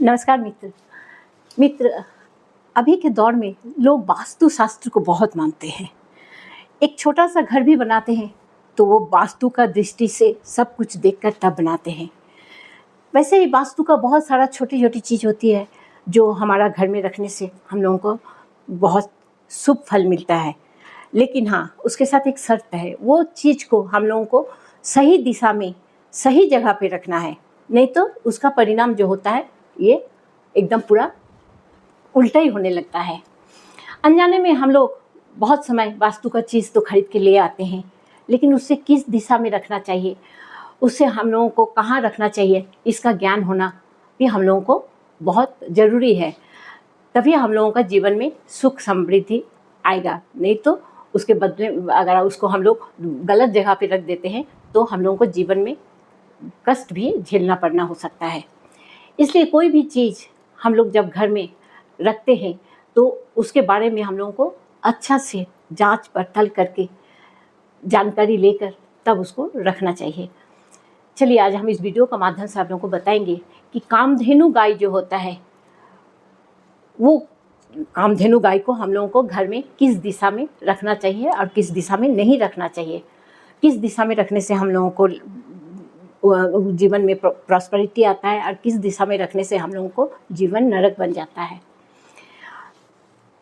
नमस्कार मित्र। अभी के दौर में लोग वास्तु शास्त्र को बहुत मानते हैं। एक छोटा सा घर भी बनाते हैं तो वो वास्तु का दृष्टि से सब कुछ देखकर तब बनाते हैं। वैसे ही वास्तु का बहुत सारा छोटी छोटी चीज़ होती है जो हमारा घर में रखने से हम लोगों को बहुत शुभ फल मिलता है। लेकिन हाँ, उसके साथ एक शर्त है, वो चीज़ को हम लोगों को सही दिशा में सही जगह पे रखना है, नहीं तो उसका परिणाम जो होता है ये एकदम पूरा उल्टा ही होने लगता है। अनजाने में हम लोग बहुत समय वास्तु का चीज़ तो खरीद के ले आते हैं, लेकिन उससे किस दिशा में रखना चाहिए, उससे हम लोगों को कहाँ रखना चाहिए, इसका ज्ञान होना भी हम लोगों को बहुत ज़रूरी है। तभी हम लोगों का जीवन में सुख समृद्धि आएगा। नहीं तो उसके बदले अगर उसको हम लोग गलत जगह पे रख देते हैं तो हम लोगों को जीवन में कष्ट भी झेलना पड़ना हो सकता है। इसलिए कोई भी चीज़ हम लोग जब घर में रखते हैं तो उसके बारे में हम लोगों को अच्छा से जांच पड़ताल करके जानकारी लेकर तब उसको रखना चाहिए। चलिए आज हम इस वीडियो का माध्यम से आप लोगों को बताएंगे कि कामधेनु गाय जो होता है, वो कामधेनु गाय को हम लोगों को घर में किस दिशा में रखना चाहिए और किस दिशा में नहीं रखना चाहिए। किस दिशा में रखने से हम लोगों को जीवन में प्रॉस्पेरिटी आता है और किस दिशा में रखने से हम लोगों को जीवन नरक बन जाता है।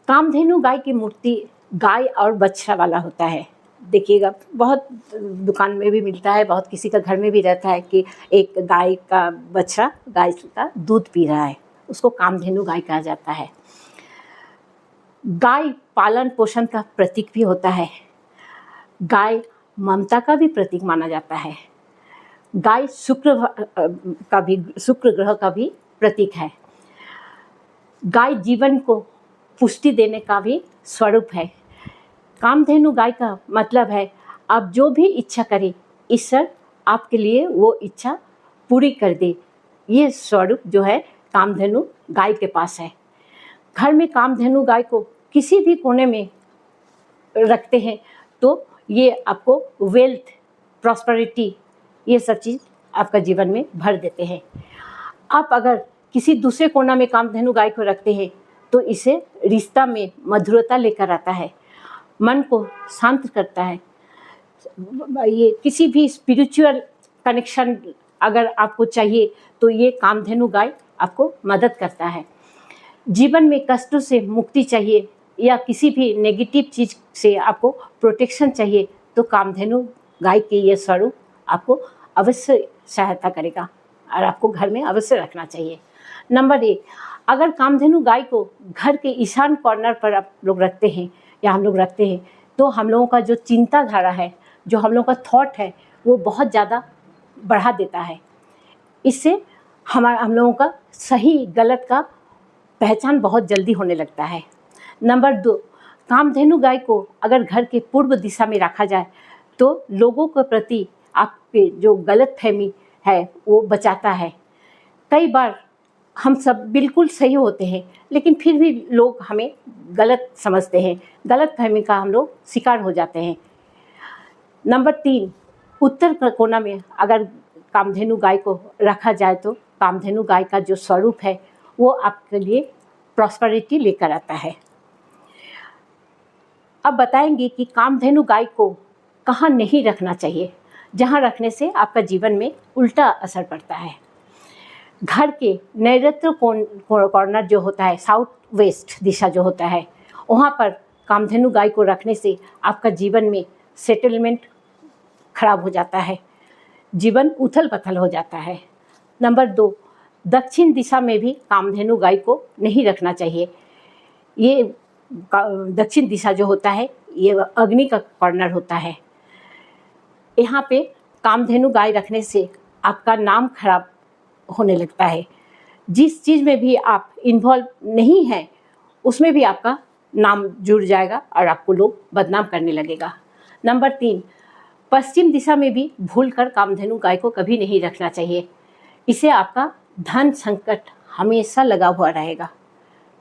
कामधेनु गाय की मूर्ति गाय और बछड़ा वाला होता है। देखिएगा, बहुत दुकान में भी मिलता है, बहुत किसी का घर में भी रहता है कि एक गाय का बछड़ा गाय का दूध पी रहा है, उसको कामधेनु गाय कहा जाता है। गाय पालन पोषण का प्रतीक भी होता है। गाय ममता का भी प्रतीक माना जाता है। गाय शुक्र ग्रह का भी प्रतीक है। गाय जीवन को पुष्टि देने का भी स्वरूप है। कामधेनु गाय का मतलब है आप जो भी इच्छा करें, ईश्वर आपके लिए वो इच्छा पूरी कर दे। ये स्वरूप जो है कामधेनु गाय के पास है। घर में कामधेनु गाय को किसी भी कोने में रखते हैं तो ये आपको वेल्थ, प्रॉस्पेरिटी, ये सब चीज़ आपका जीवन में भर देते हैं। आप अगर किसी दूसरे कोना में कामधेनु गाय को रखते हैं तो इसे रिश्ता में मधुरता लेकर आता है, मन को शांत करता है। ये किसी भी स्पिरिचुअल कनेक्शन अगर आपको चाहिए तो ये कामधेनु गाय आपको मदद करता है। जीवन में कष्टों से मुक्ति चाहिए या किसी भी नेगेटिव चीज़ से आपको प्रोटेक्शन चाहिए तो कामधेनु गाय के ये स्वरूप आपको अवश्य सहायता करेगा और आपको घर में अवश्य रखना चाहिए। नंबर 1, अगर कामधेनु गाय को घर के ईशान कॉर्नर पर आप लोग रखते हैं या हम लोग रखते हैं तो हम लोगों का जो चिंताधारा है, जो हम लोगों का थॉट है, वो बहुत ज़्यादा बढ़ा देता है। इससे हम लोगों का सही गलत का पहचान बहुत जल्दी होने लगता है। नंबर 2, कामधेनु गाय को अगर घर के पूर्व दिशा में रखा जाए तो लोगों के प्रति आपके जो गलत फहमी है वो बचाता है। कई बार हम सब बिल्कुल सही होते हैं लेकिन फिर भी लोग हमें गलत समझते हैं, गलत फहमी का हम लोग शिकार हो जाते हैं। नंबर 3, उत्तर कोना में अगर कामधेनु गाय को रखा जाए तो कामधेनु गाय का जो स्वरूप है वो आपके लिए प्रॉस्पेरिटी लेकर आता है। अब बताएंगे कि कामधेनु गाय को कहाँ नहीं रखना चाहिए, जहाँ रखने से आपका जीवन में उल्टा असर पड़ता है। घर के नैऋत्य कॉर्नर जो होता है, साउथ वेस्ट दिशा जो होता है, वहाँ पर कामधेनु गाय को रखने से आपका जीवन में सेटलमेंट खराब हो जाता है, जीवन उथल पथल हो जाता है। नंबर 2, दक्षिण दिशा में भी कामधेनु गाय को नहीं रखना चाहिए। ये दक्षिण दिशा जो होता है ये अग्नि का कॉर्नर होता है। यहाँ पे कामधेनु गाय रखने से आपका नाम खराब होने लगता है। जिस चीज़ में भी आप इन्वॉल्व नहीं हैं उसमें भी आपका नाम जुड़ जाएगा और आपको लोग बदनाम करने लगेगा। नंबर 3, पश्चिम दिशा में भी भूलकर कामधेनु गाय को कभी नहीं रखना चाहिए। इसे आपका धन संकट हमेशा लगा हुआ रहेगा।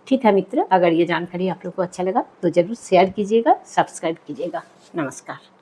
ठीक है मित्र, अगर ये जानकारी आप लोग को अच्छा लगा तो ज़रूर शेयर कीजिएगा, सब्सक्राइब कीजिएगा। नमस्कार।